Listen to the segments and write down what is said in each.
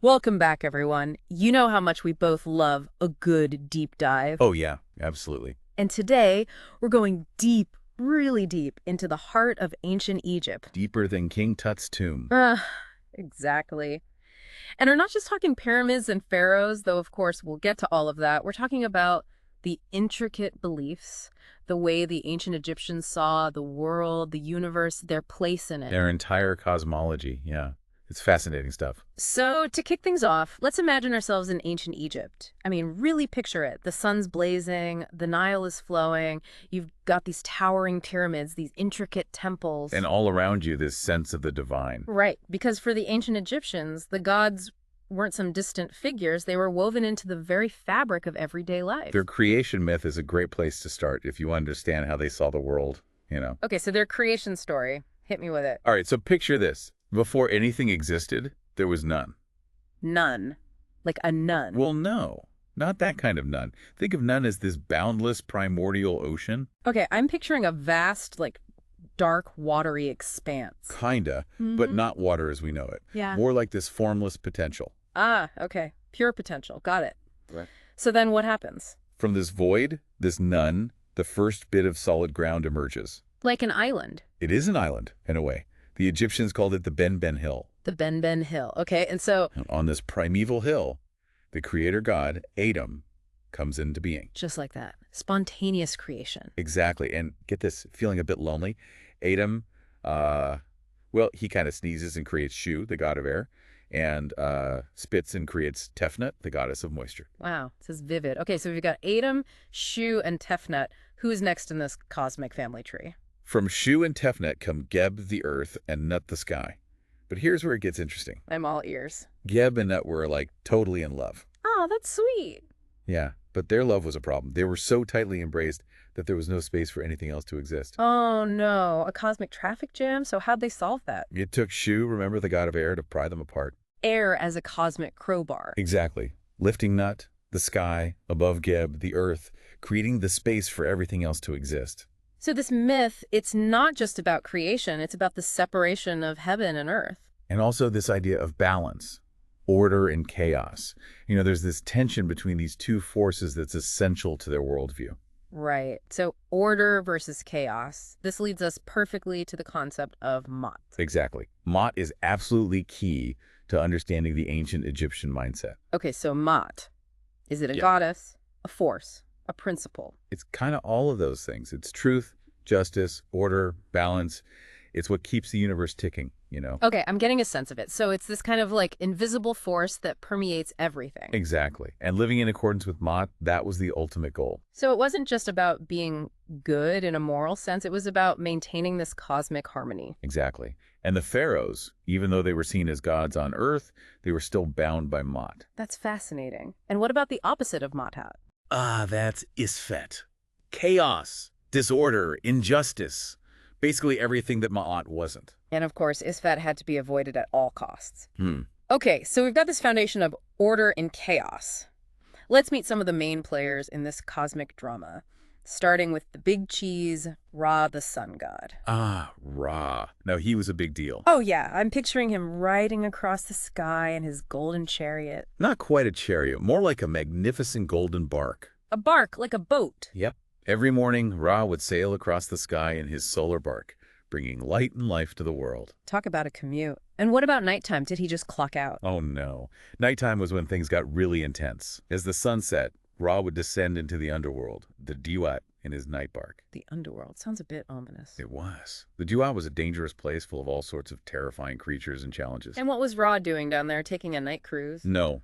Welcome back, everyone. You know how much we both love a good deep dive. Oh, yeah, absolutely. And today, we're going deep, really deep, into the heart of ancient Egypt. Deeper than King Tut's tomb. Exactly. And we're not just talking pyramids and pharaohs, though, of course, we'll get to all of that. We're talking about the intricate beliefs, the way the ancient Egyptians saw the world, the universe, their place in it. Their entire cosmology, yeah. It's fascinating stuff. So, to kick things off, let's imagine ourselves in ancient Egypt. I mean, really picture it. The sun's blazing, the Nile is flowing, you've got these towering pyramids, these intricate temples. And all around you, this sense of the divine. Right, because for the ancient Egyptians, the gods weren't some distant figures, they were woven into the very fabric of everyday life. Their creation myth is a great place to start if you understand how they saw the world. Okay, so their creation story. Hit me with it. All right, so picture this. Before anything existed, there was none. None. Like a nun. Well, no, not that kind of none. Think of none as this boundless primordial ocean. Okay, I'm picturing a vast, dark, watery expanse. Kinda, but not water as we know it. Yeah. More like this formless potential. Ah, okay. Pure potential. Got it. Right. So then what happens? From this void, this none, the first bit of solid ground emerges. Like an island. It is an island, in a way. The Egyptians called it the Ben Hill. The Ben Hill. Okay, and so... And on this primeval hill, the creator god, Adam, comes into being. Just like that. Spontaneous creation. Exactly. And get this, feeling a bit lonely. Adam, he kind of sneezes and creates Shu, the god of air, and spits and creates Tefnut, the goddess of moisture. Wow, this is vivid. Okay, so we've got Adam, Shu, and Tefnut. Who's next in this cosmic family tree? From Shu and Tefnut come Geb, the earth, and Nut, the sky. But here's where it gets interesting. I'm all ears. Geb and Nut were, totally in love. Oh, that's sweet. Yeah, but their love was a problem. They were so tightly embraced that there was no space for anything else to exist. Oh, no. A cosmic traffic jam? So how'd they solve that? It took Shu, remember the god of air, to pry them apart. Air as a cosmic crowbar. Exactly. Lifting Nut, the sky, above Geb, the earth, creating the space for everything else to exist. So this myth, it's not just about creation, it's about the separation of heaven and earth. And also this idea of balance, order and chaos. There's this tension between these two forces that's essential to their worldview. Right. So order versus chaos. This leads us perfectly to the concept of Ma'at. Exactly. Ma'at is absolutely key to understanding the ancient Egyptian mindset. Okay, so Ma'at. Is it a goddess, a force, a principle? It's kind of all of those things. It's truth, justice, order, balance. It's what keeps the universe ticking. Okay, I'm getting a sense of it. So it's this kind of invisible force that permeates everything. Exactly. And living in accordance with Ma'at, that was the ultimate goal. So it wasn't just about being good in a moral sense. It was about maintaining this cosmic harmony. Exactly. And the pharaohs, even though they were seen as gods on earth, they were still bound by Ma'at. That's fascinating. And what about the opposite of Ma'at? That's Isfet. Chaos, disorder, injustice. Basically everything that Ma'at wasn't. And of course, Isfet had to be avoided at all costs. Okay, so we've got this foundation of order and chaos. Let's meet some of the main players in this cosmic drama, starting with the big cheese, Ra, the sun god. Ah, Ra. Now, he was a big deal. Oh, yeah, I'm picturing him riding across the sky in his golden chariot. Not quite a chariot, more like a magnificent golden bark. A bark, like a boat. Yep. Every morning, Ra would sail across the sky in his solar bark, bringing light and life to the world. Talk about a commute. And what about nighttime? Did he just clock out? Oh, no. Nighttime was when things got really intense. As the sun set, Ra would descend into the underworld, the Duat, in his night bark. The underworld. Sounds a bit ominous. It was. The Duat was a dangerous place full of all sorts of terrifying creatures and challenges. And what was Ra doing down there, taking a night cruise? No.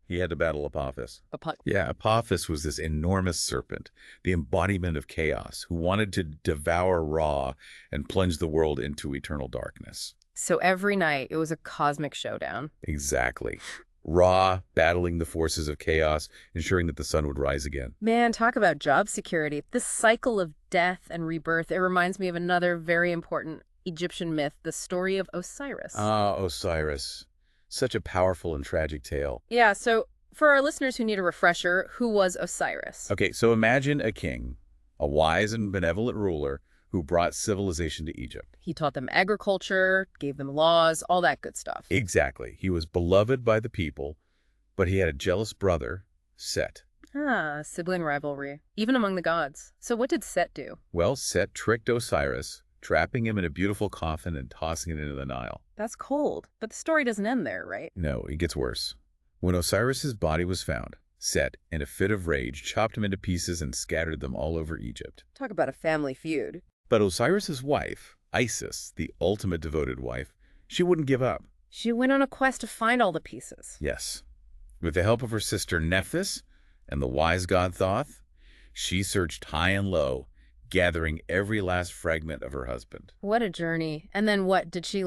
He had to battle Apophis. Apophis was this enormous serpent, the embodiment of chaos, who wanted to devour Ra and plunge the world into eternal darkness. So every night, it was a cosmic showdown. Exactly. Ra battling the forces of chaos, ensuring that the sun would rise again. Man, talk about job security. This cycle of death and rebirth, it reminds me of another very important Egyptian myth, the story of Osiris. Ah, Osiris. Such a powerful and tragic tale. Yeah, so for our listeners who need a refresher, who was Osiris? Okay, so imagine a king, a wise and benevolent ruler, who brought civilization to Egypt. He taught them agriculture, gave them laws, all that good stuff. Exactly. He was beloved by the people, but he had a jealous brother, Set. Ah, sibling rivalry, even among the gods. So what did Set do? Well, Set tricked Osiris, trapping him in a beautiful coffin and tossing it into the Nile. That's cold, but the story doesn't end there, right? No, it gets worse. When Osiris's body was found, Set, in a fit of rage, chopped him into pieces and scattered them all over Egypt. Talk about a family feud. But Osiris's wife, Isis, the ultimate devoted wife, she wouldn't give up. She went on a quest to find all the pieces. Yes. With the help of her sister Nephthys and the wise god Thoth, she searched high and low, gathering every last fragment of her husband. What a journey. And then what? Did she,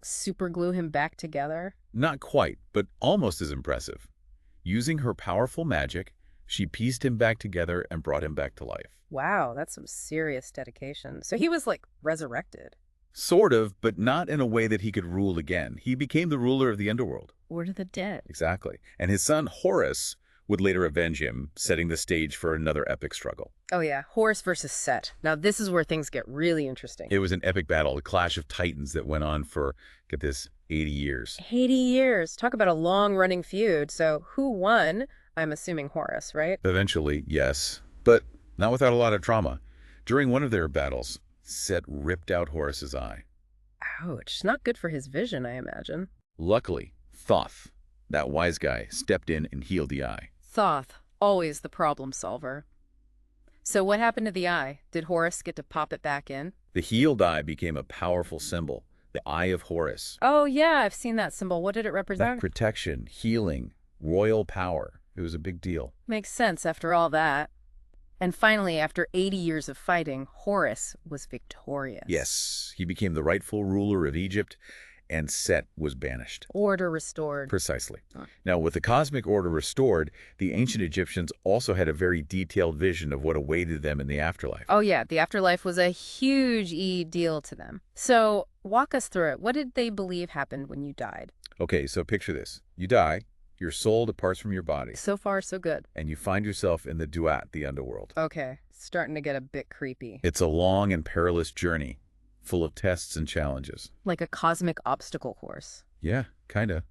super glue him back together? Not quite, but almost as impressive. Using her powerful magic, she pieced him back together and brought him back to life. Wow, that's some serious dedication. So he was, resurrected. Sort of, but not in a way that he could rule again. He became the ruler of the underworld. Or to the dead. Exactly. And his son, Horus, would later avenge him, setting the stage for another epic struggle. Oh yeah, Horus versus Set. Now this is where things get really interesting. It was an epic battle, a clash of titans that went on for, get this, 80 years. 80 years. Talk about a long-running feud. So who won? I'm assuming Horus, right? Eventually, yes, but not without a lot of trauma. During one of their battles, Set ripped out Horus's eye. Ouch. Not good for his vision, I imagine. Luckily, Thoth, that wise guy, stepped in and healed the eye. Thoth, always the problem solver. So what happened to the eye? Did Horus get to pop it back in? The healed eye became a powerful symbol, the Eye of Horus. Oh yeah, I've seen that symbol. What did it represent? Protection, healing, royal power. It was a big deal. Makes sense after all that. And finally, after 80 years of fighting, Horus was victorious. Yes, he became the rightful ruler of Egypt, and Set was banished. Order restored. Precisely. Now, with the cosmic order restored, the ancient Egyptians also had a very detailed vision of what awaited them in the afterlife. Oh yeah, the afterlife was a huge deal to them. So walk us through it. What did they believe happened when you died? Okay, so picture this. You die, your soul departs from your body. So far, so good. And you find yourself in the Duat, the underworld. Okay, starting to get a bit creepy. It's a long and perilous journey, full of tests and challenges. Like a cosmic obstacle course. Yeah, kinda.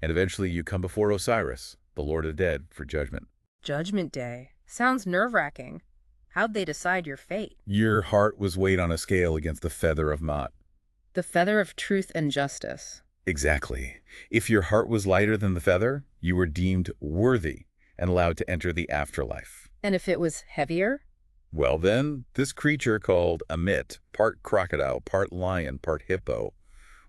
And eventually you come before Osiris, the Lord of the Dead, for judgment. Judgment Day. Sounds nerve-wracking. How'd they decide your fate? Your heart was weighed on a scale against the feather of Ma'at. The feather of truth and justice. Exactly. If your heart was lighter than the feather, you were deemed worthy and allowed to enter the afterlife. And if it was heavier? Well then, this creature called Amit, part crocodile, part lion, part hippo,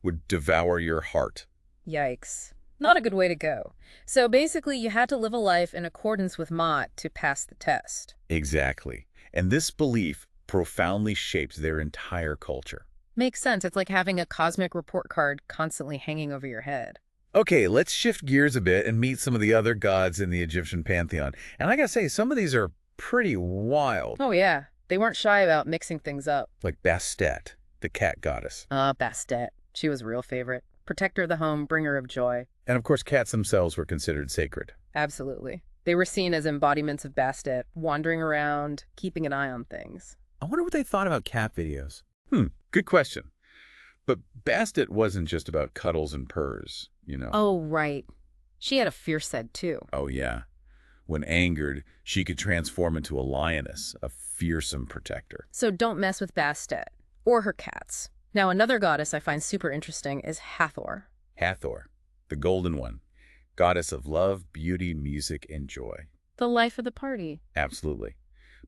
would devour your heart. Yikes. Not a good way to go. So basically, you had to live a life in accordance with Ma'at to pass the test. Exactly. And this belief profoundly shaped their entire culture. Makes sense. It's like having a cosmic report card constantly hanging over your head. Okay, let's shift gears a bit and meet some of the other gods in the Egyptian pantheon. And I gotta say, some of these are pretty wild. Oh yeah, they weren't shy about mixing things up. Like Bastet, the cat goddess. Bastet. She was a real favorite. Protector of the home, bringer of joy. And of course, cats themselves were considered sacred. Absolutely. They were seen as embodiments of Bastet, wandering around, keeping an eye on things. I wonder what they thought about cat videos. Good question. But Bastet wasn't just about cuddles and purrs, you know. Oh, right. She had a fierce side, too. Oh, yeah. When angered, she could transform into a lioness, a fearsome protector. So don't mess with Bastet, or her cats. Now, another goddess I find super interesting is Hathor. Hathor, the golden one, goddess of love, beauty, music, and joy. The life of the party. Absolutely.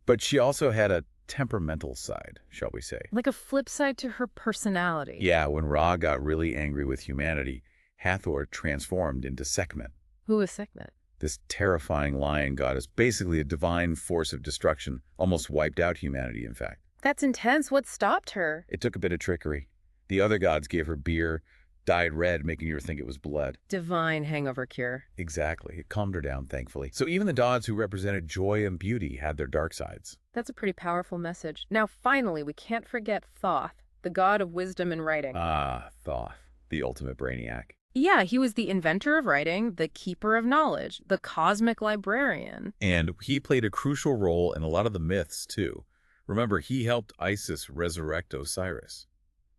But she also had a temperamental side, shall we say. Like a flip side to her personality. Yeah, when Ra got really angry with humanity, Hathor transformed into Sekhmet. Who is Sekhmet? This terrifying lion goddess, basically a divine force of destruction, almost wiped out humanity, in fact. That's intense. What stopped her? It took a bit of trickery. The other gods gave her beer, dyed red, making her think it was blood. Divine hangover cure. Exactly. It calmed her down, thankfully. So even the gods who represented joy and beauty had their dark sides. That's a pretty powerful message. Now, finally, we can't forget Thoth, the god of wisdom and writing. Ah, Thoth, the ultimate brainiac. Yeah, he was the inventor of writing, the keeper of knowledge, the cosmic librarian. And he played a crucial role in a lot of the myths, too. Remember, he helped Isis resurrect Osiris.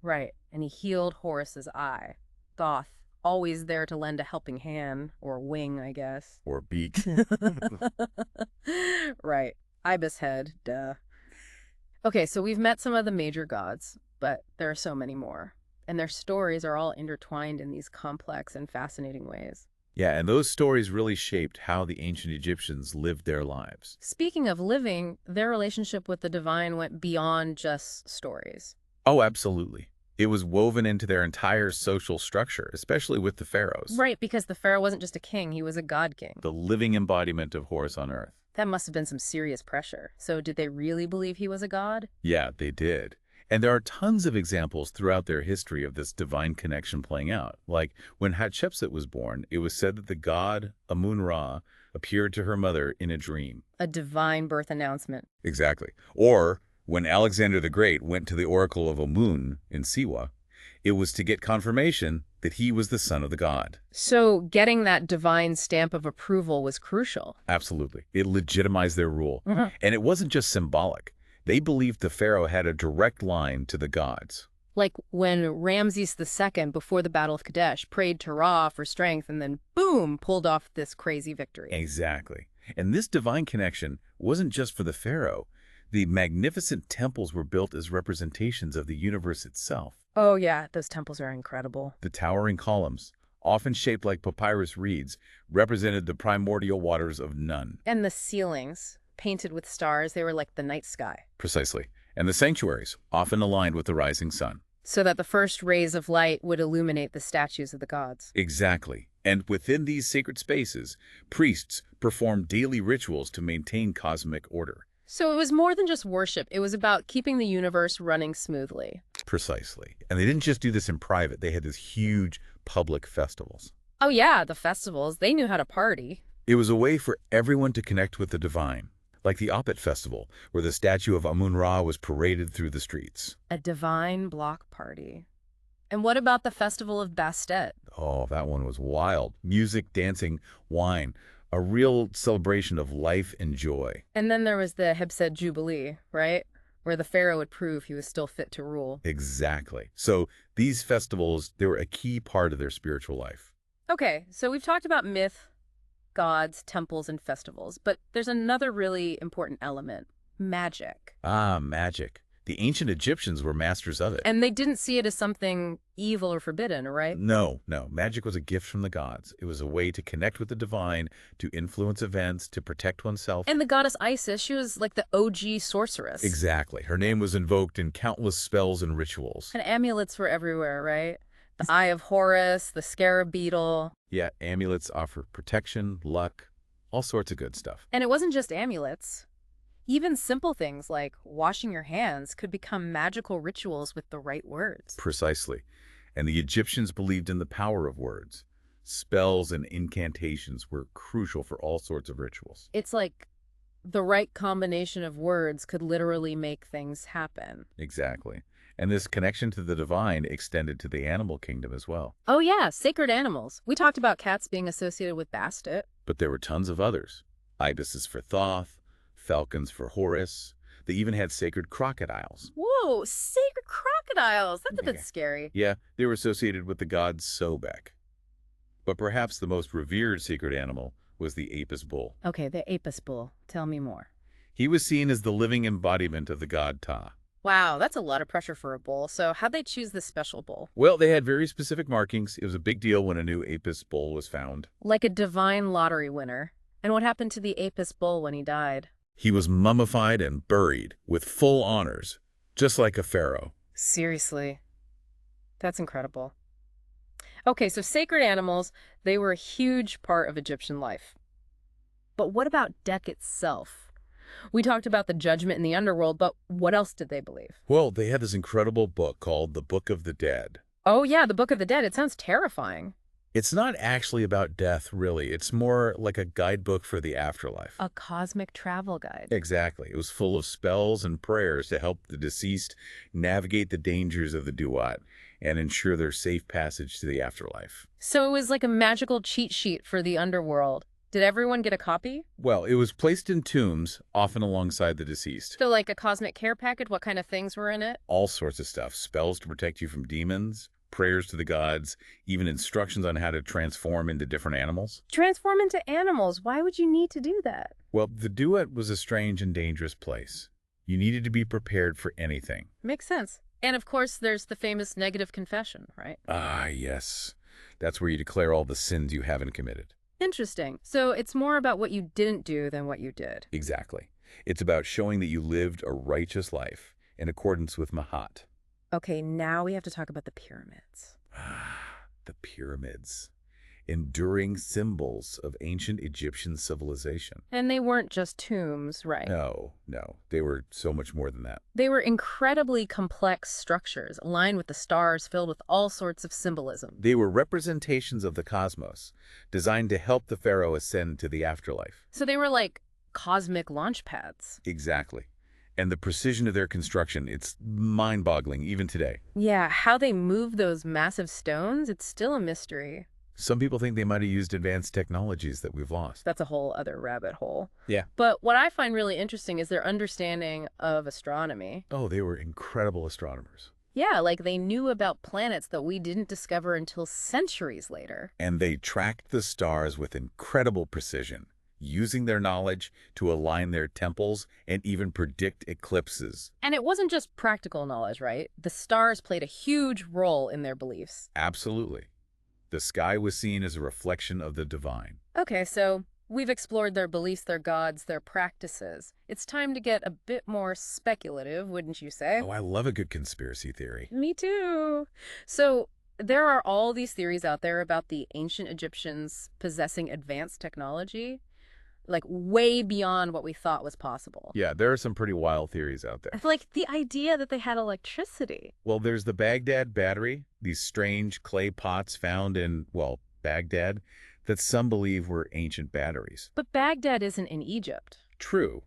Right, and he healed Horus's eye. Thoth, always there to lend a helping hand, or wing, I guess. Or beak. Right, ibis head, duh. Okay, so we've met some of the major gods, but there are so many more. And their stories are all intertwined in these complex and fascinating ways. Yeah, and those stories really shaped how the ancient Egyptians lived their lives. Speaking of living, their relationship with the divine went beyond just stories. Oh, absolutely. It was woven into their entire social structure, especially with the pharaohs. Right, because the pharaoh wasn't just a king, he was a god king. The living embodiment of Horus on earth. That must have been some serious pressure. So did they really believe he was a god? Yeah, they did. And there are tons of examples throughout their history of this divine connection playing out. Like when Hatshepsut was born, it was said that the god Amun-Ra appeared to her mother in a dream. A divine birth announcement. Exactly. Or when Alexander the Great went to the oracle of Amun in Siwa, it was to get confirmation that he was the son of the god. So getting that divine stamp of approval was crucial. Absolutely. It legitimized their rule. And it wasn't just symbolic. They believed the pharaoh had a direct line to the gods. Like when Ramses II, before the Battle of Kadesh, prayed to Ra for strength and then, boom, pulled off this crazy victory. Exactly. And this divine connection wasn't just for the pharaoh. The magnificent temples were built as representations of the universe itself. Oh yeah, those temples are incredible. The towering columns, often shaped like papyrus reeds, represented the primordial waters of Nun. And the ceilings, painted with stars, they were like the night sky. Precisely. And the sanctuaries, often aligned with the rising sun. So that the first rays of light would illuminate the statues of the gods. Exactly. And within these sacred spaces, priests performed daily rituals to maintain cosmic order. So it was more than just worship. It was about keeping the universe running smoothly. Precisely. And they didn't just do this in private. They had these huge public festivals. Oh yeah, the festivals. They knew how to party. It was a way for everyone to connect with the divine, like the Apet Festival, where the statue of Amun-Ra was paraded through the streets. A divine block party. And what about the Festival of Bastet? Oh, that one was wild. Music, dancing, wine. A real celebration of life and joy. And then there was the Hebsed Jubilee, right? Where the pharaoh would prove he was still fit to rule. Exactly. So these festivals, they were a key part of their spiritual life. Okay, so we've talked about myth, gods, temples, and festivals, but there's another really important element, magic. Ah, magic. The ancient Egyptians were masters of it. And they didn't see it as something evil or forbidden, right? No. Magic was a gift from the gods. It was a way to connect with the divine, to influence events, to protect oneself. And the goddess Isis, she was like the OG sorceress. Exactly. Her name was invoked in countless spells and rituals. And amulets were everywhere, right? The Eye of Horus, the scarab beetle. Yeah, amulets offer protection, luck, all sorts of good stuff. And it wasn't just amulets. Even simple things like washing your hands could become magical rituals with the right words. Precisely. And the Egyptians believed in the power of words. Spells and incantations were crucial for all sorts of rituals. It's like the right combination of words could literally make things happen. Exactly. And this connection to the divine extended to the animal kingdom as well. Oh yeah, sacred animals. We talked about cats being associated with Bastet. But there were tons of others. Ibises for Thoth, falcons for Horus. They even had sacred crocodiles. Whoa, sacred crocodiles. That's a bit scary. Yeah, they were associated with the god Sobek. But perhaps the most revered sacred animal was the Apis bull. Okay, the Apis bull. Tell me more. He was seen as the living embodiment of the god Ptah. Wow, that's a lot of pressure for a bull. So how'd they choose this special bull? Well, they had very specific markings. It was a big deal when a new Apis bull was found. Like a divine lottery winner. And what happened to the Apis bull when he died? He was mummified and buried with full honors, just like a pharaoh. Seriously. That's incredible. Okay, so sacred animals, they were a huge part of Egyptian life. But what about death itself? We talked about the judgment in the underworld, but what else did they believe? Well, they had this incredible book called the Book of the Dead. Oh yeah, the Book of the Dead. It sounds terrifying. It's not actually about death, really. It's more like a guidebook for the afterlife. A cosmic travel guide. Exactly. It was full of spells and prayers to help the deceased navigate the dangers of the duat and ensure their safe passage to the afterlife. So it was like a magical cheat sheet for the underworld. Did everyone get a copy? Well, it was placed in tombs, often alongside the deceased. So like a cosmic care package, what kind of things were in it? All sorts of stuff. Spells to protect you from demons, prayers to the gods, even instructions on how to transform into different animals. Transform into animals. Why would you need to do that? Well, the duet was a strange and dangerous place. You needed to be prepared for anything. Makes sense. And of course, there's the famous negative confession, right? Ah, yes. That's where you declare all the sins you haven't committed. Interesting. So it's more about what you didn't do than what you did. Exactly. It's about showing that you lived a righteous life in accordance with Mahat. Okay, now we have to talk about the pyramids. The pyramids. Enduring symbols of ancient Egyptian civilization. And they weren't just tombs, right? No. They were so much more than that. They were incredibly complex structures, aligned with the stars, filled with all sorts of symbolism. They were representations of the cosmos, designed to help the pharaoh ascend to the afterlife. So they were like cosmic launch pads. Exactly. And the precision of their construction, it's mind-boggling even today. Yeah, how they moved those massive stones, it's still a mystery. Some people think they might have used advanced technologies that we've lost. That's a whole other rabbit hole. Yeah. But what I find really interesting is their understanding of astronomy. Oh, they were incredible astronomers. Yeah, like they knew about planets that we didn't discover until centuries later. And they tracked the stars with incredible precision, using their knowledge to align their temples and even predict eclipses. And it wasn't just practical knowledge, right? The stars played a huge role in their beliefs. Absolutely. The sky was seen as a reflection of the divine. Okay, so we've explored their beliefs, their gods, their practices. It's time to get a bit more speculative, wouldn't you say? Oh, I love a good conspiracy theory. Me too. So there are all these theories out there about the ancient Egyptians possessing advanced technology, like way beyond what we thought was possible. Yeah, there are some pretty wild theories out there. Like the idea that they had electricity. Well, there's the Baghdad battery, these strange clay pots found in, well, Baghdad, that some believe were ancient batteries. But Baghdad isn't in Egypt. True,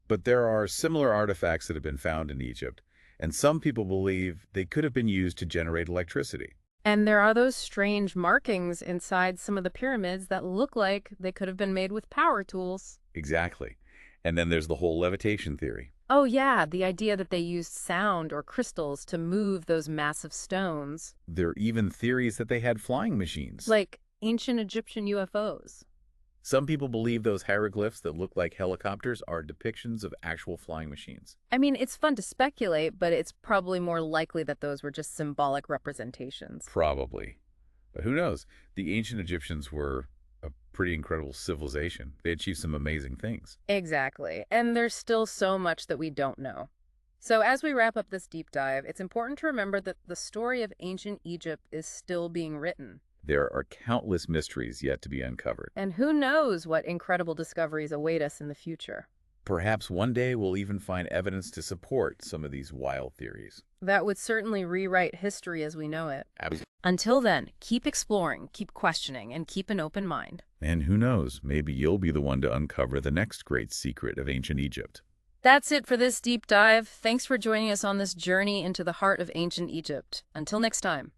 but there are similar artifacts that have been found in Egypt, and some people believe they could have been used to generate electricity. And there are those strange markings inside some of the pyramids that look like they could have been made with power tools. Exactly. And then there's the whole levitation theory. Oh yeah, the idea that they used sound or crystals to move those massive stones. There are even theories that they had flying machines. Like ancient Egyptian UFOs. Some people believe those hieroglyphs that look like helicopters are depictions of actual flying machines. I mean, it's fun to speculate, but it's probably more likely that those were just symbolic representations. Probably. But who knows? The ancient Egyptians were a pretty incredible civilization. They achieved some amazing things. Exactly. And there's still so much that we don't know. So as we wrap up this deep dive, it's important to remember that the story of ancient Egypt is still being written. There are countless mysteries yet to be uncovered. And who knows what incredible discoveries await us in the future. Perhaps one day we'll even find evidence to support some of these wild theories. That would certainly rewrite history as we know it. Absolutely. Until then, keep exploring, keep questioning, and keep an open mind. And who knows, maybe you'll be the one to uncover the next great secret of ancient Egypt. That's it for this deep dive. Thanks for joining us on this journey into the heart of ancient Egypt. Until next time.